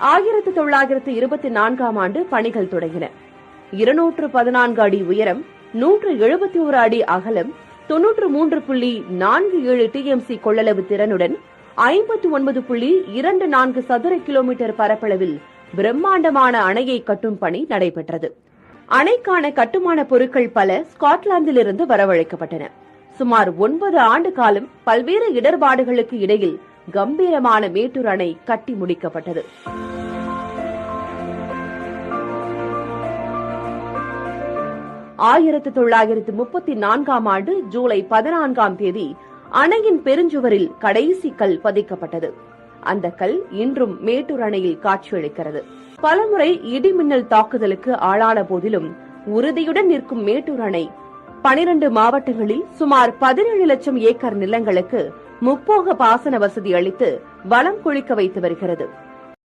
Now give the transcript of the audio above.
1924ஆம் ஆண்டு பணிகள் தொடங்கின. 214 அடி உயரம், 171 அடி அகலம், 93.47 TMC கொள்ளளவு திறனுடன் 59.24 சதுர கிலோமீட்டர் பரப்பளவில் பிரம்மாண்டமான அணையை கட்டும் பணி நடைபெற்றது. அணைக்கான கட்டுமான பொருட்கள் பல ஸ்காட்லாந்திலிருந்து வரவழைக்கப்பட்டன. சுமார் 9 ஆண்டு காலம் பல்வேறு இடர்பாடுகளுக்கு இடையில் கம்பீரமான மேட்டூர் அணை கட்டி முடிக்கப்பட்டது. ஆயிரத்து 1934ஆம் ஆண்டு ஜூலை 14ஆம் தேதி அணையின் பெருஞ்சுவரில் கடைசி கல் பதிக்கப்பட்டது. அந்த கல் இன்றும் மேட்டூர் அணையில் காட்சியளிக்கிறது. பலமுறை இடிமின்னல் தாக்குதலுக்கு ஆளான போதிலும் உறுதியுடன் நிற்கும் மேட்டூர் அணை 12 மாவட்டங்களில் சுமார் 17 லட்சம் ஏக்கர் நிலங்களுக்கு முப்போக பாசன வசதி அளித்து வளம் கொழிக்க வைத்து வருகிறது.